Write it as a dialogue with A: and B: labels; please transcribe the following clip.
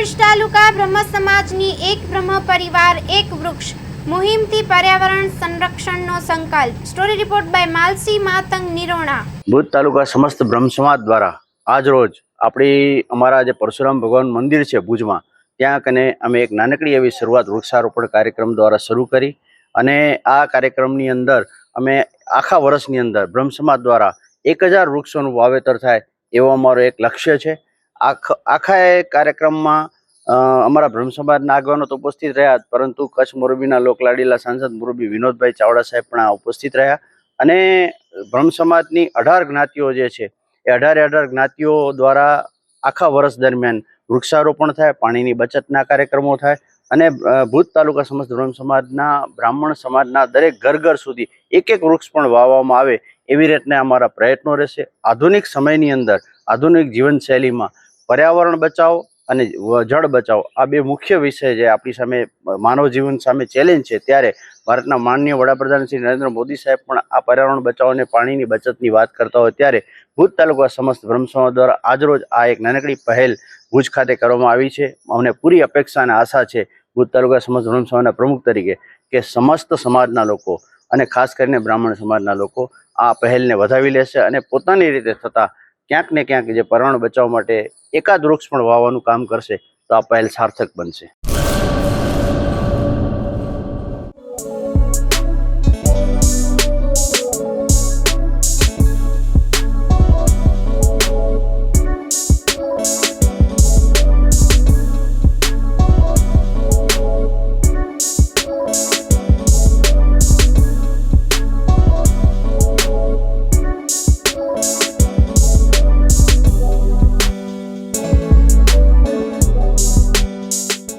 A: ભુજ તાલુકા બ્રહ્મ સમાજની એક બ્રહ્મ પરિવાર એક વૃક્ષ મુહિમથી પર્યાવરણ સંરક્ષણનો સંકલ્પ। Story report by Malsi Matang Nirona.
B: Bhuj તાલુકા સમસ્ત બ્રહ્મ સમાજ દ્વારા આજ રોજ અમારા જે પરશુરામ ભગવાન મંદિર છે ભુજમાં, ત્યાં કને અમે એક નાનકડી એવી શરૂઆત વૃક્ષારોપણ કાર્યક્રમ દ્વારા શરૂ કરી અને આ કાર્યક્રમની અંદર અમે આખા વર્ષની અંદર બ્રહ્મ સમાજ દ્વારા 1000 વૃક્ષોનું વાવેતર થાય એવો અમારો એક લક્ષ્ય છે। આખા એ કાર્યક્રમમાં અમારા બ્રહ્મ સમાજના આગેવાનો તો ઉપસ્થિત રહ્યા, પરંતુ કચ્છ મોરબીના લોકલાડીલા સાંસદ મોરબી વિનોદભાઈ ચાવડા સાહેબ પણ ઉપસ્થિત રહ્યા અને બ્રહ્મ સમાજની 18 જ્ઞાતિઓ જે છે એ 18 જ્ઞાતિઓ દ્વારા આખા વર્ષ દરમિયાન વૃક્ષારોપણ થાય, પાણીની બચતના કાર્યક્રમો થાય અને ભુજ તાલુકા સમસ્ત બ્રહ્મ સમાજના બ્રાહ્મણ સમાજના દરેક ઘર સુધી એક વૃક્ષ પણ વાવવામાં આવે એવી રીતના અમારા પ્રયત્નો રહેશે। આધુનિક સમયની અંદર આધુનિક જીવનશૈલીમાં પર્યાવરણ બચાવ અને જળ બચાવ આ બે મુખ્ય વિષય જે આપણી સામે માનવ જીવન સામે ચેલેન્જ છે, ત્યારે ભારતના માનનીય વડાપ્રધાન શ્રી નરેન્દ્ર મોદી સાહેબ પણ આ પર્યાવરણ બચાવ અને પાણીની બચતની વાત કરતા હોય ત્યારે ભુજ તાલુકા સમસ્ત બ્રહ્મ સમાજ દ્વારા આજરોજ આ એક નાનકડી પહેલ ભુજ ખાતે કરવામાં આવી છે। અમને પૂરી અપેક્ષા અને આશા છે ભુજ તાલુકા સમસ્ત બ્રહ્મ સમાજના પ્રમુખ તરીકે કે સમસ્ત સમાજના લોકો અને ખાસ કરીને બ્રાહ્મણ સમાજના લોકો આ પહેલને વધાવી લેશે અને પોતાની રીતે થતા ક્યાંક ને ક્યાંક જે પર્યાવરણ બચાવવા માટે એકાદ વૃક્ષ પણ વાવવાનું કામ કરશે તો આ પહેલ સાર્થક બનશે।